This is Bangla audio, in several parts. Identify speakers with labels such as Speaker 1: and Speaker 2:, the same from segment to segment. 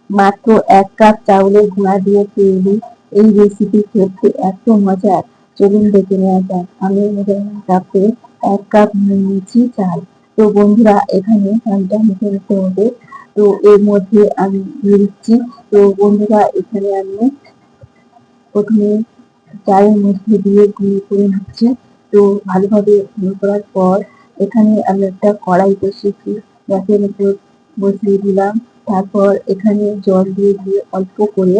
Speaker 1: মাত্র 1 কাপ চাউলের গুঁড়া দিয়ে তৈরি এই রেসিপি খেতে এত মজার। চলুন দেখে নেওয়া যাক। আমি মেজারমেন্ট কাপে 1 কাপ নিয়ে নিয়েছি চাল। তো বন্ধুরা এখানে চালটা মেখে নিতে হবে। তো এর মধ্যে আমি দিয়ে দিচ্ছি। তো বন্ধুরা এখানে আমি প্রথমে চালের মধ্যে দিয়ে গুঁড়ো করে নিচ্ছি। তো ভালোভাবে গুঁড়ো করার পর এখানে আমি একটা কড়াই বসিয়েছি, গ্যাসের উপর বসিয়ে দিলাম। তারপর এখানে জল দিয়ে দিয়ে অল্প করে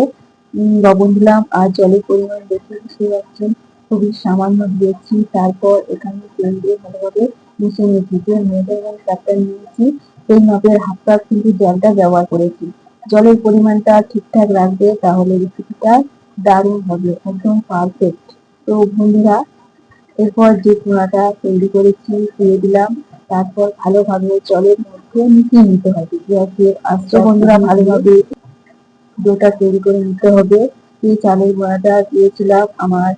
Speaker 1: লবণ দিলাম। আর জলের পরিমাণ দেখে বুঝতে পারছেন খুবই সামান্য দিয়েছি। তারপর এখানে তেল দিয়ে ভালোভাবে মিশিয়ে নিয়েছি। যে মেজারমেন্ট কাপটা নিয়েছি সেই মাপের হাফ কাপ কিন্তু জলটা ব্যবহার করেছি। জলের পরিমাণটা ঠিকঠাক রাখবে, তাহলে রেসিপিটা দারুণ হবে, একদম পারফেক্ট। তো বন্ধুরা এরপর যে গুঁড়াটা তৈরি করেছি দিয়ে দিলাম। তারপর ভালোভাবে জলের মধ্যে মিশিয়ে নিতে হবে। গ্যাসের আঁচটা বন্ধুরা ভালোভাবে ডোটা তৈরি করে নিতে হবে। এই চালের গুঁড়াটা দিয়েছিলাম আমার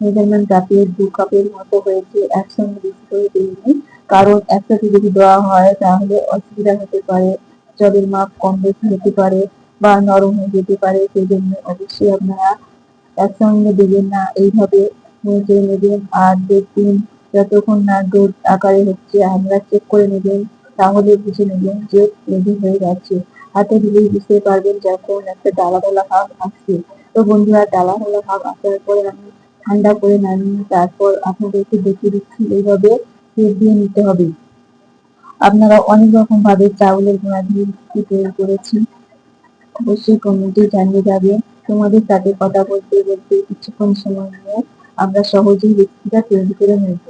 Speaker 1: মেজারমেন্ট কাপের 2 কাপের মতো হয়েছে, একসঙ্গে বেশি করে দিইনি। কারণ একসাথে যদি দেওয়া হয় তাহলে অসুবিধা হতে পারে, জলের মাপ কম বেশি হতে পারে বা নরম হয়ে যেতে পারে। সেই জন্য অবশ্যই আপনারা একসঙ্গে দেবেন না, এইভাবে নেড়ে নেবেন। আর দেখবেন যতক্ষণ না ডোর আকারে হচ্ছে আপনারা চেক করে নেবেন, তাহলে বুঝে নেবেন যে রেডি হয়ে যাচ্ছে। হাতে দিলেই বুঝতে পারবেন যখন একটা ডালা ডালা ভাব আসছে। তো বন্ধুরা ডালা ডালা ভাব আসার পরে আমি ঠান্ডা করে নামিয়ে তারপর আপনাদেরকে দেখিয়ে দিচ্ছি এইভাবে সেপ দিয়ে নিতে হবে। আপনারা অনেক রকম ভাবে চাউলের গুঁড়া দিয়ে রেসিপি তৈরি করেছি, অবশ্যই কমেন্টে জানিয়ে যাবে। তোমাদের সাথে কথা বলতে বলতে কিছুক্ষণ সময় নিয়ে আমরা সহজেই রেসিপিটা তৈরি করে নেব।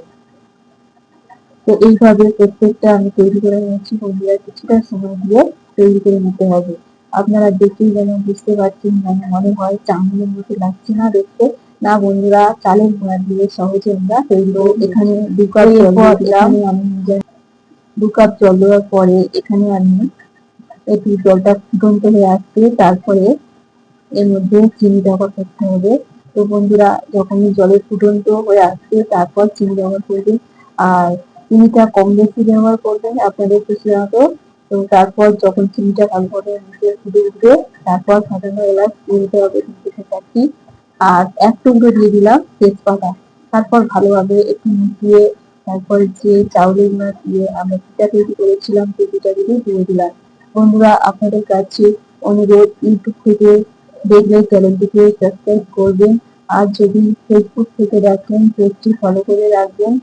Speaker 1: তো এইভাবে প্রত্যেকটা আমি তৈরি করে নিয়েছি বন্ধুরা, কিছুটা সময় দিয়ে তৈরি করে নিতে হবে। আপনারা দেখেই যেন বুঝতে পারছেন, যেন মনে হয় চাউমিনের মতো লাগছে না দেখতে। না বন্ধুরা, চালের গুঁড়া দিয়ে সহজে আমরা তৈরি করে এখানে 2 কাপ জল দিলাম। আমি 2 কাপ জল দেওয়ার পরে এখানে আমি একটু জলটা ফুটন্ত হয়ে আসছে, তারপরে এর মধ্যে চিনি ব্যবহার করতে হবে। তো বন্ধুরা যখনই জলের ফুটন্ত হয়ে আসছে তারপর চিনি ব্যবহার করবেন। আর চিনিটা কম বেশি ব্যবহার করবেন আপনাদের খুশি মতো। তো তারপর যখন চিনিটা ভালোভাবে মিশে ফুটে উঠবে তারপর ফাটানো এলাচ দিয়ে দিতে হবে 3 থেকে 4টি। আর 1 টুকরো দিয়ে দিলাম তেজপাতা। তারপর ভালোভাবে একটু মিশিয়ে তারপর যে চাউলের গুঁড়া দিয়ে আমরা পিঠা তৈরি করেছিলাম সেই পিঠাগুলি দিয়ে দিলাম। বন্ধুরা আপনাদের কাছে অনুরোধ, ইউটিউব থেকে দেখলে চ্যানেলটিকে সাবস্ক্রাইব করবেন। আর যদি ফেসবুক থেকে দেখেন পেজটি ফলো করে রাখবেন,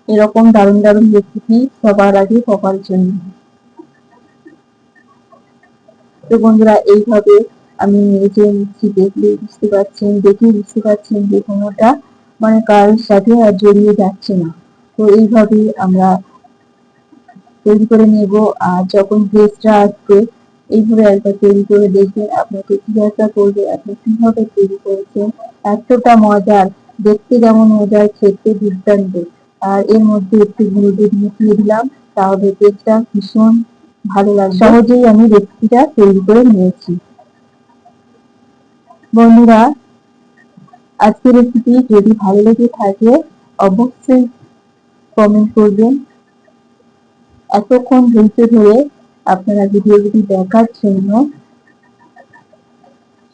Speaker 1: এরকম দারুণ দারুণ রেসিপি সবার আগে পাওয়ার জন্য। তো বন্ধুরা এইভাবে আমি নেড়ে নিচ্ছি, দেখলেই বুঝতে পারছেন, দেখেই বুঝতে পারছেন যে কোনোটা মানে কারোর সাথে আর জড়িয়ে যাচ্ছে না। তো এইভাবে আমরা তৈরি করে নেব। আর যখন গেস্টরা আসবে এইভাবে একবার তৈরি করে দেখবেন, আপনাকে জিজ্ঞাসা করবে আপনি কিভাবে তৈরি করেছেন। এতটা মজার, দেখতে যেমন মজার, খেতে দুর্দান্ত। আর এর মধ্যে একটু গুঁড়ো দুধ মিশিয়ে দিলাম, তাহলে টেস্টটা ভীষণ ভালো লাগবে। সহজেই আমি রেসিপিটা তৈরি করে নিয়েছি। বন্ধুরা আজকের রেসিপি যদি ভালো লেগে থাকে অবশ্যই কমেন্ট করবেন। এতক্ষণ ধৈর্য ধরে আপনারা ভিডিওটি দেখার জন্য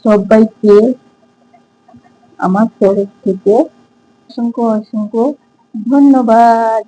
Speaker 1: সবাইকে আমার তরফ থেকে অসংখ্য অসংখ্য ধন্যবাদ।